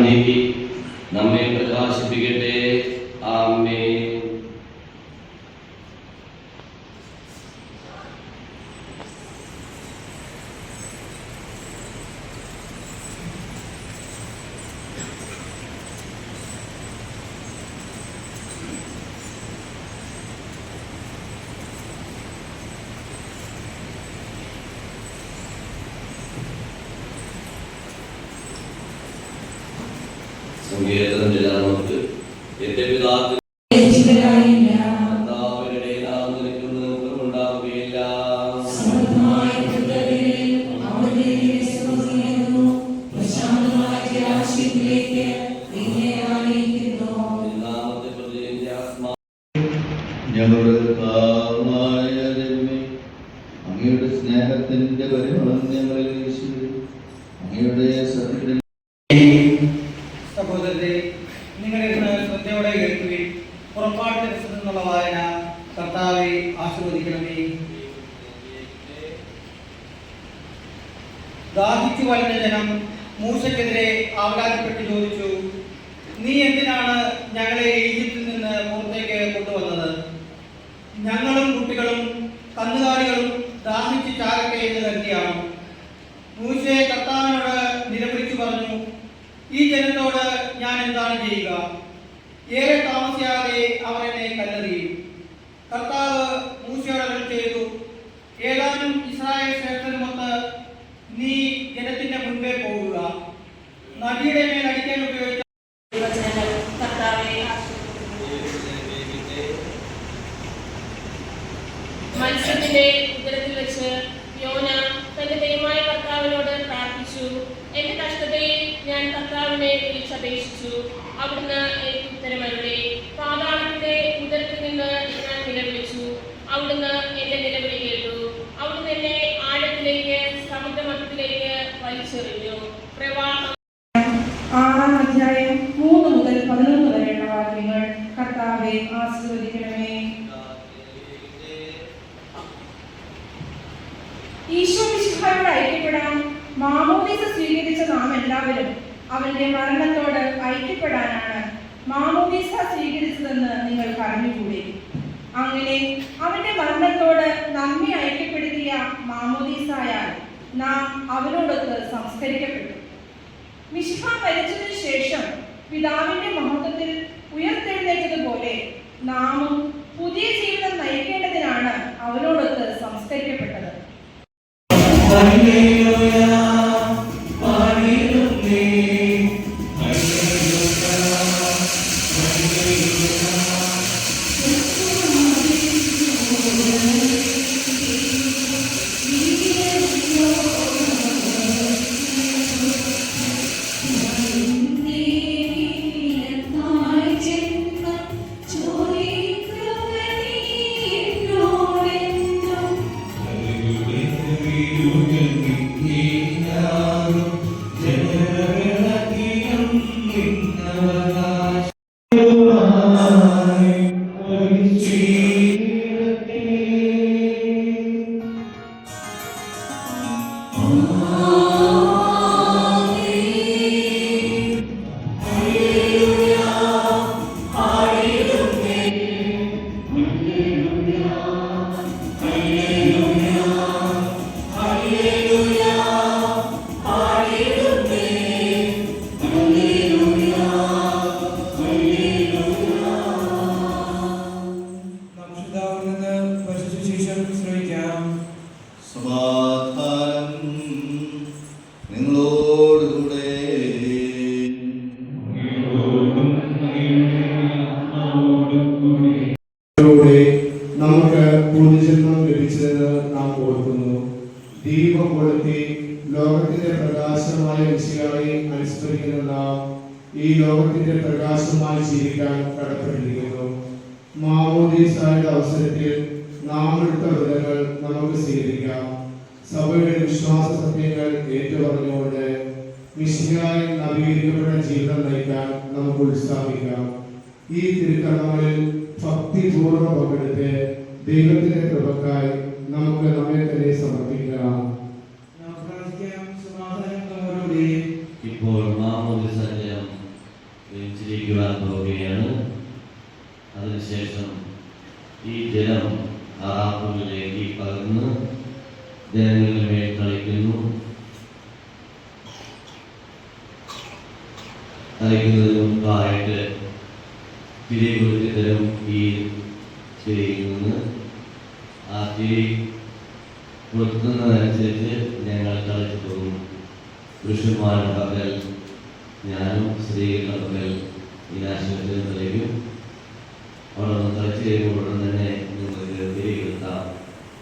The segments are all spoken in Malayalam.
നീക്കി നമ്മെ പ്രകാശിപ്പിക്കട്ടെ. ആമേൻ. സങ്കീർത്തനം ചൊല്ലാൻ നമുക്ക് എന്റെ പിതാവിന്റെ ഉണ്ടാവുകയില്ല. അങ്ങയുടെ സ്നേഹത്തിന്റെ പരിമളം ഞങ്ങളിൽ അങ്ങയുടെ സഹോദരരെ, നിങ്ങളിന്ന് ശ്രദ്ധയോടെ കേൾക്കുകയും പുറപ്പാട് ദിവസത്തിൽ നിന്നുള്ള വായന കർത്താവെ ആശീർവദിക്കണമേ. ദാഹിച്ചു വലഞ്ഞ ജനം മൂസയ്ക്കെതിരെ ആവലാതിപ്പെട്ട് ചോദിച്ചു, നീ എന്തിനാണ് ഞങ്ങളെ ഈജിപ്തിൽ നിന്ന് പുറത്തേക്ക് കൊണ്ടുവന്നത്? ഞങ്ങളും കുട്ടികളും കന്നുകാലികളും ദാഹിച്ച് ചാകട്ടെ എന്ന് കരുതിയാണ്. മൂസെ കർത്താവിനോട് നിലവിളിച്ചു പറഞ്ഞു, ഈ ജനത്തോട് ഞാൻ എന്താണ് ചെയ്യുക? ഏറെ താമസിയാതെ അവർ എന്നെ കല്ലെറിയും. കർത്താവ് മൂസയോട് അരുളി ചെയ്തു, ഏതാനും ഇസ്രായേൽ ശ്രേഷ്ഠരുമൊത്ത് നീ ജനത്തിന്റെ മുൻപേ പോകുക. നദിയുടെ മേൽ അടിക്കാൻ ഉപയോഗിച്ച മത്സ്യത്തിന്റെ ഉദരത്തിൽ വെച്ച് യോന തന്റെ ദൈവമായ കർത്താവിനോട് പ്രാർത്ഥിച്ചു. എന്റെ കഷ്ടതയിൽ ഞാൻ കർത്താവിനെ വിളിച്ചപേക്ഷിച്ചു. അവിടുന്ന് എനിക്ക് ഉത്തരമരുളി. പാതാളത്തിന്റെ ഉദരത്തിൽ നിന്ന് ഞാൻ നിലവിളിച്ചു. അവിടുന്ന് എന്റെ നിലവിളി കേട്ടു. അവിടുന്ന് എന്നെ ആഴത്തിലേക്ക് സമുദ്രമധ്യത്തിലേക്ക് വലിച്ചെറിഞ്ഞു. പ്രവാഹം 6-ാം അധ്യായം 3 മുതൽ 11 വരെയുള്ള വാക്യങ്ങൾ. കർത്താവെ ആശീർവദിക്കണമേ. ഈശോ മിശിഹായോട് ഐക്യപ്പെടാൻ മാമോദീസ സ്വീകരിച്ച നാം എല്ലാവരും അവന്റെ മരണത്തോട് ഐക്യപ്പെടാനാണ് മാമോദീസ സ്വീകരിച്ചതെന്ന് നിങ്ങൾ പറഞ്ഞുകൂടി. അങ്ങനെ അവന്റെ മരണത്തോട് നമ്മെ ഐക്യപ്പെടുത്തിയ മാമോദീസായാൽ നാം അവനോടൊത്ത് സംസ്കരിക്കപ്പെട്ടു. മിശിഹ മരിച്ചതിനു ശേഷം പിതാവിന്റെ മഹത്വത്തിൽ ഉയർത്തെഴുന്നേറ്റതുപോലെ നാമും പുതിയ ജീവിതം നയിക്കേണ്ടതിനാണ് അവനോടൊത്ത് സംസ്കരിക്കപ്പെട്ടത്. നമുക്ക് പുതുജന്മം ലഭിച്ചതെന്ന് നാം ഓർക്കുന്നു. ദീപം കൊളുത്തി ലോകത്തിന്റെ പ്രകാശമായ മിശിഹായെ അനുസ്മരിക്കുന്ന നാം ഈ ലോകത്തിന്റെ പ്രകാശമായി ജീവിക്കാൻ കടപ്പെട്ടിരിക്കുന്നു. മാമോദീസായുടെ അവസരത്തിൽ നാം എടുത്ത വ്രതങ്ങൾ നമുക്ക് സ്വീകരിക്കാം. സഭയുടെ വിശ്വാസ സത്യങ്ങൾ ഏറ്റുപറഞ്ഞുകൊണ്ട് മിശിഹായിൽ നവീകരിക്കപ്പെട്ട ജീവിതം നയിക്കാൻ നമുക്ക് ഉത്സാഹിക്കാം. ഈ തിരുക്കർമ്മങ്ങളിൽ ഭക്തിപൂർവ്വം പങ്കെടുത്ത് ദൈവത്തിന്റെ കൃപക്കായി നമുക്ക് നമ്മെ തന്നെ സമർപ്പിക്കാം. ഇപ്പോൾ മാമോദീസ വെഞ്ചരിക്കുവാൻ പോവുകയാണ്. അതിനുശേഷം ഈ ജലം ആറാപ്പുകളിലേക്ക് പകർന്ന് ജനങ്ങളുടെ മേൽ തളിക്കുന്നു. തളിക്കുന്നതിന് മുമ്പായിട്ട് തിരി കൊടുത്തി തരും. ഈ തിരിയിൽ നിന്ന് ആ തിരി കൊടുക്കുന്നതനുസരിച്ച് ഞങ്ങൾ തളിച്ചു പോകും. പുരുഷന്മാരുടെ പകൽ ഞാനും സ്ത്രീകളുടെ പകൽ ഈ ആശുപത്രിയിൽ തളിക്കും. അവിടെ നിന്ന് തളിച്ചു കഴിയുമ്പോൾ ഉടൻ തന്നെ നിങ്ങൾക്ക് തിരി കിട്ടാം.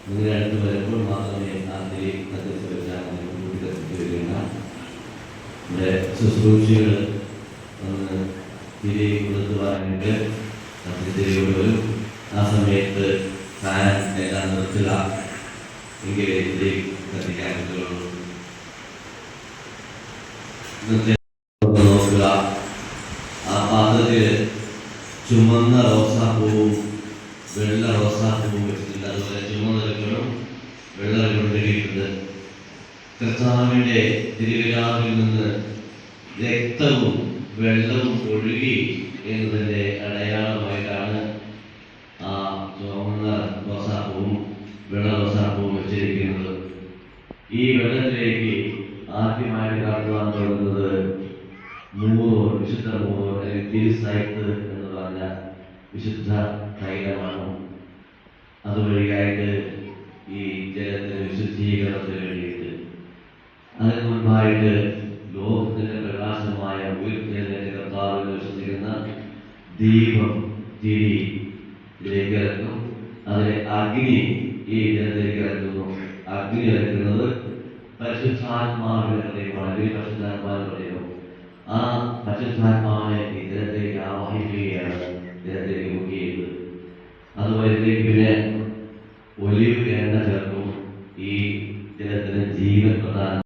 നിങ്ങൾ അടുത്ത് വരുമ്പോൾ മാത്രമേ ആ തിരി കത്തിച്ച് വെച്ചാൽ കൂട്ടി കത്തിച്ച് വരിക. ഇവിടെ ശുശ്രൂഷികൾ ഒന്ന് തിരി കൊടുത്തുവാനായിട്ട് തിരിയോട് വരും. ആ സമയത്ത് ഫാൻ എല്ലാം നിർത്തുക. എങ്കിലേ തിരി കത്തിക്കാൻ പറ്റുള്ളൂ. നോക്കുക, ആ പാത്രത്തിൽ ചുമന്ന റോസാപ്പൂവും വെള്ള റോസാപ്പൂവും വെച്ചിട്ടുണ്ട്. അതുപോലെ ചുമന്ന റിബണും വെള്ള റിബണും കെട്ടിയിട്ടുണ്ട്. കർത്താവിൻ്റെ തിരുവിലാവിൽ നിന്ന് രക്തവും വെള്ളവും ഒഴുകി എന്നതിൻ്റെ അടയാളമായിട്ടാണ് ആ ചുവന്ന റോസാപ്പൂവും വെള്ള റോസാപ്പൂവും വെച്ചിരിക്കുന്നത്. ഈ വെള്ളത്തിലേക്ക് ആദ്യമായിട്ട് കടത്തുവാൻ തുടങ്ങുന്നത് വിശുദ്ധ മൂവ് അല്ലെങ്കിൽ തിരുസൈത്ത് എന്ന് പറഞ്ഞ വിശുദ്ധ തൈലമാണ്. അതുവഴിയായിട്ട് ഈ ജലത്തിന് വിശുദ്ധീകരണത്തിന് വേണ്ടിയിട്ട് അതിന് മുൻപായിട്ട് ലോകത്തിന്റെ പ്രകാശമായ ഉയർത്തെഴുന്നേറ്റ കർത്താവിൽ വിശ്വസിക്കുന്ന ദീപം തിരി ഇതിലേക്ക് ഇറക്കും. അതിലെ അഗ്നി ഈ ജലത്തിലേക്ക് ഇറക്കുന്നു. അഗ്നി ഇറക്കുന്നത് പരിശുദ്ധാത്മാവിന്റെ ഹൃദയമാണ്. അല്ലെങ്കിൽ പരിശുദ്ധാത്മാവിന്റെ ഹൃദയം. ആ പരിശുദ്ധാത്മാവിനെ ഈ ജലത്തിലേക്ക് ആവാഹിക്കുകയാണ്, ജലത്തിലേക്ക് മുക്കിയത്. അതുവരെ പിന്നെ ഒലിവ് എണ്ണ ചേർക്കും. ഈ ജലത്തിന് ജീവൻ പ്രധാനം.